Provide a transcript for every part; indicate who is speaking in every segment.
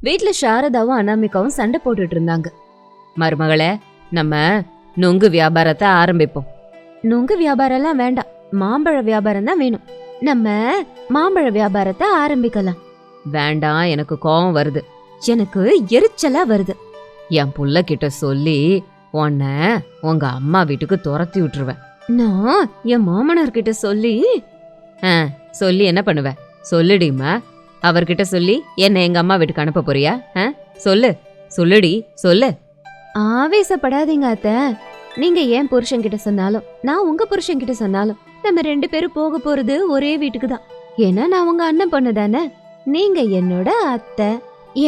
Speaker 1: வீட்ல சாரதாவும் அனாமிகாவும் சண்டை போட்டுட்டு இருந்தாங்க. மருமகளே, நம்ம நுங்கு வியாபாரத்தை ஆரம்பிப்போம். நுங்கு வியாபாரம் எல்லாம் வேண்டாம், மாம்பழ வியாபாரம் தான் வேணும். நம்ம மாம்பழ வியாபாரத்தை ஆரம்பிக்கலாம். வேண்டாம், எனக்கு கோவம் வருது. எனக்கு எரிச்சலா வருது. என் புள்ள கிட்ட சொல்லி உன்னை உங்க அம்மா வீட்டுக்கு துரத்தி விட்டுருவேன். நான் என் மாமனார் கிட்ட சொல்லி சொல்லி என்ன பண்ணுவேன்? சொல்லுடிமா. அவர்கிட்ட சொல்லி என்ன எங்க அம்மா வீட்டுக்கு அனுப்ப போறியா? சொல்லுடி, சொல்லு. ஆவேசப்படாதீங்க அத்தை. நீங்க ஏன் புருஷன்கிட்ட சொன்னாலும் நான் உங்க புருஷன்கிட்ட சொன்னாலும் நம்ம 2 பேரும் போக போறது ஒரே வீட்டுக்கு தான். ஏன்னா நான் உங்க அண்ணன் பொண்ணு தானே. நீங்க என்னோட அத்தை.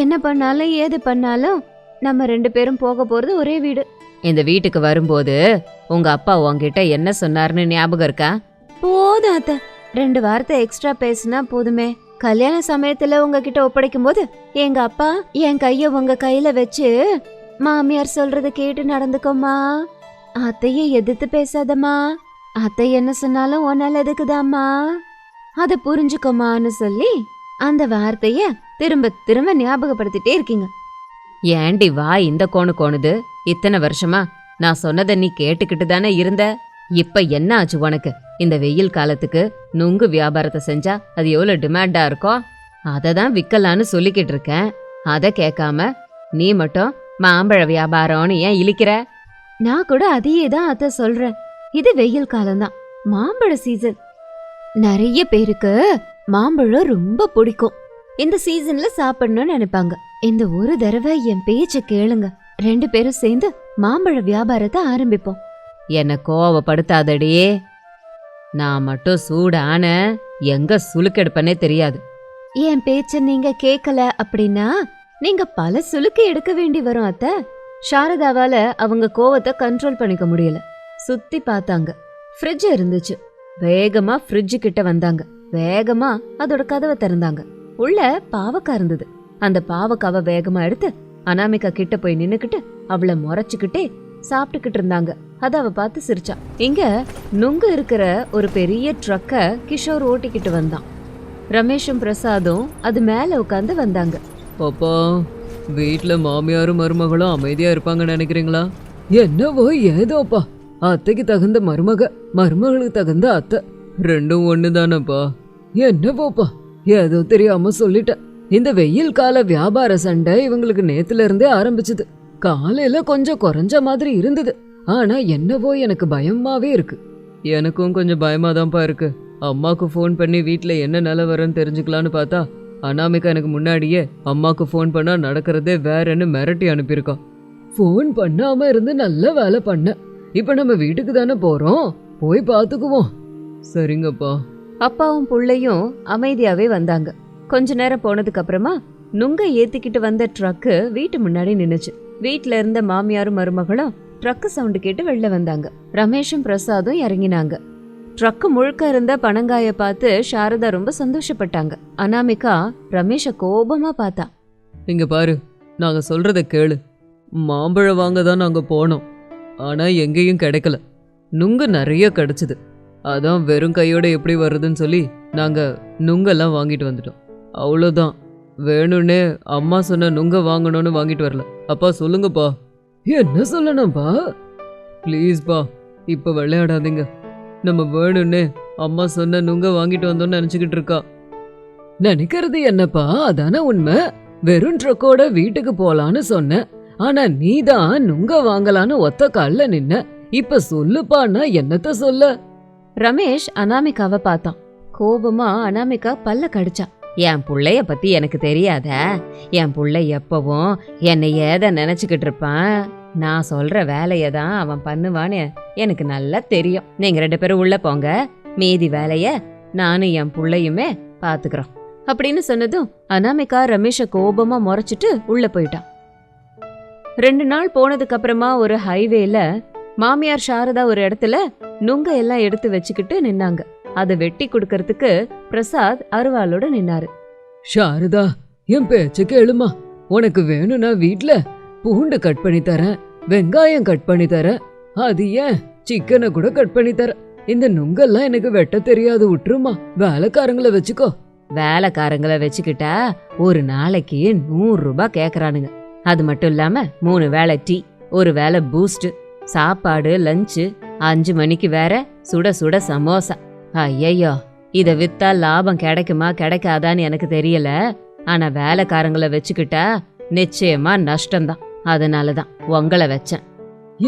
Speaker 1: என்ன பண்ணாலும் ஏது பண்ணாலும் நம்ம 2 பேரும் போக போறது ஒரே வீடு. இந்த வீட்டுக்கு வரும்போது உங்க அப்பா உங்ககிட்ட என்ன சொன்னாருன்னு ஞாபகம் இருக்கா? போதும் அத்தை, 2 வார்த்தை எக்ஸ்ட்ரா பேசினா போதுமே. கல்யாண சமயத்துல உங்ககிட்ட ஒப்படைக்கும் போது எங்க அப்பா என் கைய உங்க கையில வச்சு, மாமியார் சொல்றத கேட்டு நடந்துக்கோமா, அத்தைய எதிர்த்து பேசாதம்மா, அத்தை என்ன சொன்னாலும் உன்னால எதுக்குதாம்மா, அத புரிஞ்சுக்கோமான்னு சொல்லி அந்த வார்த்தைய திரும்ப திரும்ப ஞாபகப்படுத்திட்டே இருக்கீங்க. ஏண்டி வா இந்த கோணுது? இத்தனை வருஷமா நான் சொன்னதை நீ கேட்டுக்கிட்டு தானே இருந்த. இப்ப என்ன ஆச்சு உனக்கு? இந்த வெயில் காலத்துக்கு நுங்கு வியாபாரத்தை செஞ்சா அது எவ்வளவு டிமாண்டா இருக்கோ அதை தான் விக்கலான்னு சொல்லிக்கிட்டு இருக்கேன். அதை கேட்காம நீ மட்டும் மாம்பழ வியாபாரம்னு ஏன் இழிக்கிற? நான் கூட அதையே தான் அத்தை சொல்றேன். இது வெயில் காலம்தான், மாம்பழ சீசன். நிறைய பேருக்கு மாம்பழம் ரொம்ப பிடிக்கும். இந்த சீசன்ல சாப்பிடணும்னு நினைப்பாங்க. இந்த ஒரு தடவை என் பேச்ச கேளுங்க, 2 பேரும் சேர்ந்து மாம்பழ வியாபாரத்தை ஆரம்பிப்போம். என்ன கோவப்படுத்தாதடி. நான் மட்டும் சூடான எங்க சுளுக்கெடுப்பனே தெரியாது. என் பேச்ச நீங்க கேட்கல அப்படின்னா நீங்க பல சுளுக்கு எடுக்க வேண்டி வரும் அத்தை. சாரதாவால அவங்க கோவத்தை கண்ட்ரோல் பண்ணிக்க முடியல. சுத்தி பார்த்தாங்க. ஃப்ரிட்ஜ் இருந்துச்சு. வேகமா ஃப்ரிட்ஜ் கிட்ட வந்தாங்க. வேகமா அதோட கதவை திறந்தாங்க. உள்ள பாவக்காய் இருந்தது. அந்த பாவக்காவை வேகமா எடுத்து அனாமிகா கிட்ட போய் நின்னுக்கிட்டு அவளை முறைச்சுக்கிட்டே சாப்பிட்டுக்கிட்டு இருந்தாங்க. அத அவ பார்த்து சிரிச்சா. இங்க நுங்கு இருக்கிற ஒரு பெரிய ட்ரக்க கிஷோர் ஓட்டிக்கிட்டு வந்தான். ரமேஷும் பிரசாதும் அது மேல உட்காந்து வந்தாங்க.
Speaker 2: பாப்பா, வீட்டுல மாமியாரும் மருமகளும் அமைதியா இருப்பாங்கன்னு நினைக்கிறீங்களா? என்னவோ ஏதோப்பா, அத்தைக்கு தகுந்த மருமகளுக்கு தகுந்த அத்தை, 2ம் ஒண்ணுதானப்பா. என்னவோப்பா, ஏதோ தெரியாம சொல்லிட்டேன். இந்த வெயில் கால வியாபார சண்டை இவங்களுக்கு நேத்துல இருந்தே ஆரம்பிச்சது. காலையில கொஞ்சம் குறைஞ்ச மாதிரி இருந்தது. ஆனா என்னவோ எனக்கு பயமாவே இருக்கு. எனக்கும் கொஞ்சம் பயமாதான்ப்பா இருக்கு. அம்மாக்கு ஃபோன் பண்ணி வீட்டுல என்ன நிலவரன்னு தெரிஞ்சுக்கலான்னு பார்த்தா அனாமிகா எனக்கு முன்னாடியே அம்மாக்கு ஃபோன் பண்ணா நடக்கிறதே வேறன்னு மிரட்டி அனுப்பியிருக்கா. ஃபோன் பண்ணாம இருந்து நல்ல வேலை பண்ண. இப்ப நம்ம வீட்டுக்கு தானே போறோம், போய் பாத்துக்குவோம். சரிங்கப்பா.
Speaker 1: அப்பாவும் புள்ளையும் அமைதியாவே வந்தாங்க. கொஞ்ச நேரம் போனதுக்கு அப்புறமா நுங்க ஏத்திக்கிட்டு வந்த ட்ரக்கு வீட்டு முன்னாடி நின்னுச்சு. வீட்டுல இருந்த மாமியாரும் மருமகளும் ட்ரக்கு சவுண்டு கேட்டு வெளில வந்தாங்க. ரமேஷும் பிரசாதும் இறங்கினாங்க. ட்ரக்கு முழுக்க இருந்த பனங்காய பார்த்து சாரதா ரொம்ப சந்தோஷப்பட்டாங்க. அனாமிகா ரமேஷ கோபமா பார்த்தா.
Speaker 2: இங்க பாரு, நாங்க சொல்றத கேளு. மாம்பழம் வாங்க தான் நாங்க போனோம். ஆனா எங்கேயும் கிடைக்கல. நுங்கு நிறைய கிடைச்சது. அதான் வெறும் கையோட எப்படி வருதுன்னு சொல்லி நாங்க நுங்கெல்லாம் வாங்கிட்டு வந்துட்டோம். அவ்வளோதான். வேணும்னே அம்மா சொன்ன நுங்க வாங்கணும்னு வாங்கிட்டு வரல. அப்பா சொல்லுங்கப்பா. என்ன சொல்லணும்ப்பா? ப்ளீஸ்ப்பா, இப்ப விளையாடாதீங்க. நம்ம வேணும்னே அம்மா சொன்ன நுங்க வாங்கிட்டு வந்தோம்னு நினைச்சுக்கிட்டு இருக்கா. நினைக்கிறது என்னப்பா, அதானே உண்மை. வெறும் ட்ரக்கோட வீட்டுக்கு போலான்னு சொன்ன. ஆனா நீதான் நுங்க வாங்கலான்னு ஒத்த கால்ல நின்ன. இப்ப சொல்லுப்பான்னா என்னத்த சொல்ல?
Speaker 1: ரமேஷ் அனாமிகாவை பார்த்தான். கோபமா அனாமிகா பல்ல கடிச்சா. என் புள்ளைய பத்தி எனக்கு தெரியாத? என் புள்ளை எப்பவும் என்னை ஏத நினைச்சுக்கிட்டு இருப்பான். நான் சொல்ற வேலைய தான் அவன் பண்ணுவான்னு எனக்கு நல்லா தெரியும். நீங்க 2 பேரும் உள்ள போங்க, மீதி வேலைய நானும் என் புள்ளையுமே பாத்துக்கிறோம் அப்படின்னு சொன்னதும் அனாமிகா ரமேஷ கோபமா முறைச்சிட்டு உள்ள போயிட்டான். 2 நாள் போனதுக்கு அப்புறமா ஒரு ஹைவேல மாமியார் சாரதா ஒரு இடத்துல நுங்க எல்லாம் எடுத்து வச்சுக்கிட்டு நின்னாங்க. அதை வெட்டி கொடுக்கறதுக்கு பிரசாத் அருவாளோட நின்னாரு.
Speaker 2: சாரதா, என் பேச்ச கேளுமா. உனக்கு வேணும்னா வீட்ல பூண்டு கட் பண்ணி தரேன், வெங்காயம் கட் பண்ணி தரேன், அது ஏன் சிக்கனை கூட கட் பண்ணி தரேன். இந்த நுங்கெல்லாம் எனக்கு வெட்ட தெரியாது, விட்டுருமா. வேலைக்காரங்களை வச்சுக்கோ.
Speaker 1: வேலைக்காரங்களை வச்சுக்கிட்டா ஒரு நாளைக்கு 100 ரூபாய் கேக்குறானுங்க. அது மட்டும் இல்லாம 3 வேளை டீ, 1 வேளை பூஸ்ட், சாப்பாடு, லஞ்சு, 5 மணிக்கு வேற சுட சுட சமோசா. ஐயையோ, இத வித்தா லாபம் கிடைக்குமா கிடைக்காதான்னு எனக்கு தெரியல. ஆனா வேலைக்காரங்களை வச்சுக்கிட்டா நிச்சயமா நஷ்டம்தான். அதனாலதான் உங்களை வச்சேன்.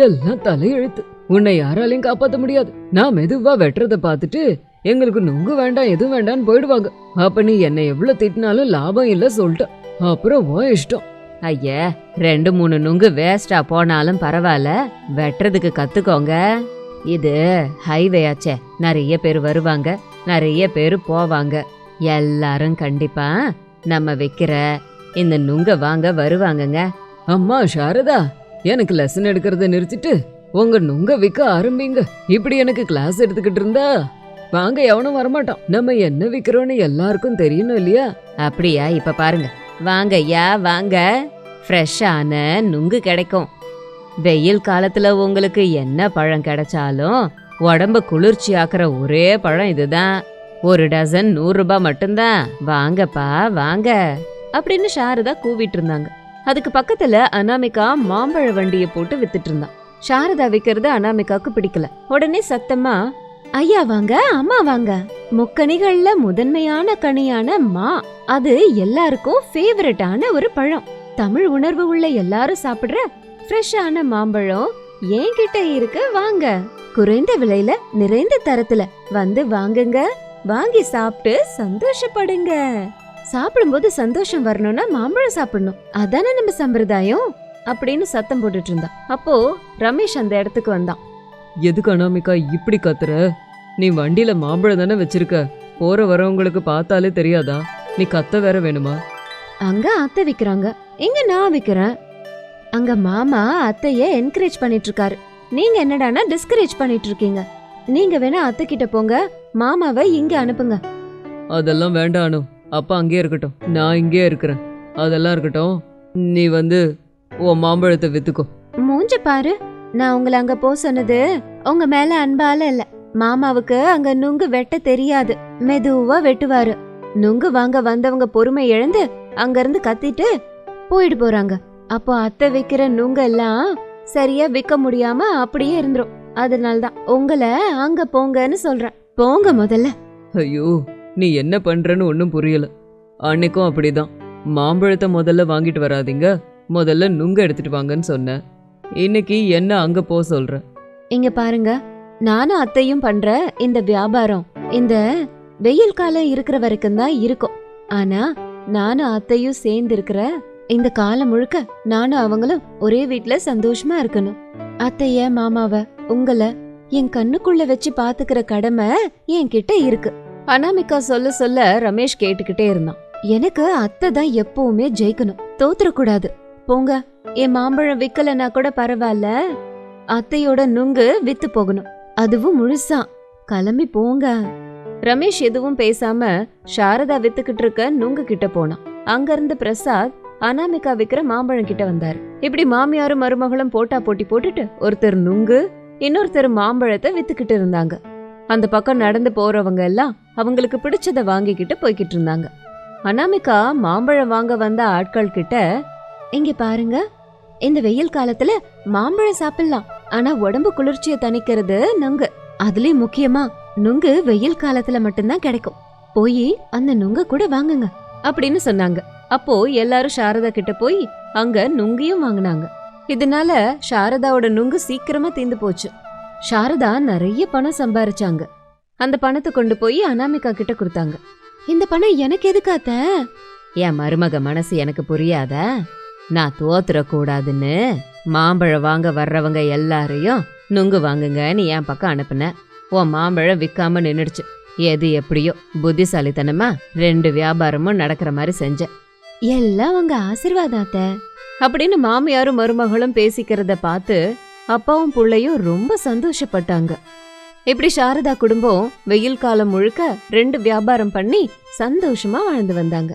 Speaker 2: எல்லாம் தலையெழுத்து. உன்னை யாராலையும் காப்பாத்த முடியாது. நான் மெதுவா வெட்டுறத பார்த்துட்டு எங்களுக்கு நுங்கு வேண்டாம் எதுவும் வேண்டான்னு போயிடுவாங்க. அப்ப நீ என்னை எவ்வளவு திட்டினாலும் லாபம் இல்ல சொல்லிட்ட. அப்புறம் உன் இஷ்டம்.
Speaker 1: ஐயா, 2-3 நுங்கு வேஸ்டா போனாலும் பரவாயில்ல, வெட்டுறதுக்கு கத்துக்கோங்க. இது ஹைவே ஆச்சே, நிறைய பேர் வருவாங்க, நிறைய பேர் போவாங்க. எல்லாரும் கண்டிப்பா நம்ம வைக்கிற இந்த நுங்க வாங்க வருவாங்கங்க.
Speaker 2: அம்மா சாரதா, எனக்கு லெசன் எடுக்கிறத நிறுத்திட்டு உங்க நுங்க விற்க ஆரம்பிங்க. இப்படி எனக்கு கிளாஸ் எடுத்துக்கிட்டு இருந்தா வாங்க எவனும் வரமாட்டான். நம்ம என்ன விக்கிறோன்னு எல்லாருக்கும் தெரியணும் இல்லையா?
Speaker 1: அப்படியா? இப்ப பாருங்க, வாங்க ஐயா வாங்க, ஃப்ரெஷ்ஷான நுங்கு கிடைக்கும். வெயில் காலத்துல உங்களுக்கு என்ன பழம் கிடைச்சாலும் உடம்ப குளிர்ச்சி ஆக்குற ஒரே பழம் இதுதான். 1 டசன் 100 ரூபாய் மட்டும்தான். வாங்கப்பா வாங்க அப்படின்னு சாரதா கூவிட்டு இருந்தாங்க. அதுக்கு பக்கத்துல அனாமிகா மாம்பழ வண்டிய போட்டு வித்துட்டு இருந்தான். சாரதா விக்கிறது அனாமிகாக்கு பிடிக்கல. உடனே சத்தமா, ஐயா வாங்க, அம்மா வாங்க, முக்கணிகள்ல முதன்மையான கனியான மா, அது எல்லாருக்கும் ஃபேவரட்டான ஒரு பழம். தமிழ் உணர்வு உள்ள எல்லாரும் சாப்பிடுற ஃப்ரெஷ்ஷான மாம்பழம் என்கிட்ட இருக்கு, வாங்க. குறைந்த விலையில நிறைந்த தரத்துல வந்து வாங்குங்க, வாங்கி சாப்பிட்டு சந்தோஷப்படுங்க. சாப்பிடும்போது சந்தோஷம் வரணும்னா மாம்பழம் சாப்பிடணும், அதானே நம்ம சம்பிரதாயம் அப்படின்னு சத்தம் போட்டுட்டு இருந்தா. அப்போ ரமேஷ் அந்த இடத்துக்கு வந்தான்.
Speaker 2: எதுக்கு அனாமிகா இப்படி கத்துற? நீ வண்டியில மாம்பழம் தானே வச்சிருக்க, போற வரவங்களுக்கு பார்த்தாலே தெரியாதா? நீ கத்த வேற வேணுமா?
Speaker 1: அங்க அத்தை விக்கிறாங்க, இங்க நான் விக்கிறேன். அங்க மாமா அத்தைய என்கரேஜ் பண்ணிட்டு இருக்காரு, நீங்க என்னடானா டிஸ்கரேஜ் பண்ணிட்டு இருக்கீங்க. நீங்க வேணா அத்தை கிட்ட போங்க, மாமாவை இங்க அனுப்புங்க.
Speaker 2: அதெல்லாம் வேண்டாம், அப்பா அங்கேயே இருக்கட்டும், நான் இங்கே இருக்கிறேன். அதெல்லாம் இருக்கட்டும், நீ வந்து உன் மாம்பழத்தை வித்துக்கோ.
Speaker 1: மூஞ்ச பாரு, நான் உங்களை அங்க போ சொன்னது உங்க மேல அன்பால இல்ல. மாமாவுக்கு அங்க நுங்கு வெட்ட தெரியாது, மெதுவா வெட்டுவாரு. நுங்கு வாங்க வந்தவங்க பொறுமை இழந்து அங்க இருந்து கத்திட்டு போயிட்டு போறாங்க. அப்போ அத்தை வைக்கிற நுங்க எல்லாம் சரியா விக்க முடியாம அப்படியே இருந்துரும். அதனாலதான் உங்களை அங்க போங்கன்னு சொல்றேன். போங்க முதல்ல.
Speaker 2: ஐயோ, நீ என்ன பண்றன்னு ஒன்னும் புரியல. அன்னைக்கும் அப்படிதான், மாம்பழத்தை முதல்ல வாங்கிட்டு வராதீங்க, முதல்ல நுங்க எடுத்துட்டு வாங்கன்னு சொன்ன. இன்னைக்கு என்ன அங்க போ சொல்ற?
Speaker 1: இங்க பாருங்க, நானும் அத்தையும் பண்ற இந்த வியாபாரம் இந்த வெயில் காலம் இருக்கிற வரைக்கும் தான் இருக்கும். ஆனா நானும் அத்தையும் சேர்ந்து இருக்கிற இந்த காலம் முழுக்க நானும் அவங்களும் ஒரே வீட்ல சந்தோஷமா இருக்கணும். அத்தைய மாமாவ உங்களை என் கண்ணுக்குள்ள வச்சு பாத்துக்கிற கடமை என்கிட்ட இருக்கு. அனாமிகா சொல்ல சொல்ல ரமேஷ் கேட்டுக்கிட்டே இருந்தான். எனக்கு அத்தை தான் எப்பவுமே ஜெயிக்கணும், தோத்துறக்கூடாது. போங்க, என் மாம்பழம் விக்கலன்னா கூட பரவாயில்ல, அத்தையோட நுங்கு வித்து போகணும், அதுவும் முழுசா. கிளம்பி போங்க. ரமேஷ் எதுவும் பேசாம சாரதா வித்துக்கிட்டு இருக்க நுங்கு கிட்ட போனான். அங்க இருந்து பிரசாத் அனாமிகா விக்கிற மாம்பழம் கிட்ட வந்தாரு. இப்படி மாமியாரும் மருமகளும் போட்டா போட்டி போட்டுட்டு ஒருத்தர் நுங்கு இன்னொருத்தர் மாம்பழத்தை வித்துக்கிட்டு இருந்தாங்க. அந்த பக்கம் நடந்து போறவங்க எல்லாம் அவங்களுக்கு பிடிச்சத வாங்கிக்கிட்டு போய்கிட்டு இருந்தாங்க. அனாமிகா மாம்பழம் வாங்க வந்த ஆட்கள் கிட்ட, இங்க பாருங்க, இந்த வெயில் காலத்துல மாம்பழம் சாப்பிடலாம், ஆனா உடம்பு குளிர்ச்சிய தணிக்கிறது நுங்கு. அதுலயும் முக்கியமா நுங்கு வெயில் காலத்துல மட்டும்தான் கிடைக்கும், போய் அந்த நுங்க கூட வாங்குங்க அப்படின்னு சொன்னாங்க. அப்போ எல்லாரும் சாரதா கிட்ட போய் அங்க நுங்கியும் வாங்கினாங்க. இதனால சாரதாவோட நுங்கு சீக்கிரமா தீந்து போச்சு. சாரதா நிறைய பணம் சம்பாரிச்சாங்க. அந்த பணத்தை கொண்டு போய் அனாமிகா கிட்ட கொடுத்தாங்க. இந்த பணம் எனக்கு எதுக்காத்த? என் மருமக மனசு எனக்கு புரியாத? நான் தோத்துறக்கூடாதுன்னு மாம்பழம் வாங்க வர்றவங்க எல்லாரையும் நுங்கு வாங்குங்கன்னு என் பக்கம் அனுப்புன. உன் மாம்பழம் விற்காம நின்னுடுச்சு. எது எப்படியோ புத்திசாலித்தனமா 2 வியாபாரமும் நடக்கிற மாதிரி செஞ்ச. எல்லாம் உங்க ஆசீர்வாதாத்த அப்படின்னு மாமியாரும் மருமகளும் பேசிக்கிறத பார்த்து அப்பாவும் புள்ளையும் ரொம்ப சந்தோஷப்பட்டாங்க. இப்படி சாரதா குடும்பம் வெயில் காலம் முழுக்க 2 வியாபாரம் பண்ணி சந்தோஷமா வாழ்ந்து வந்தாங்க.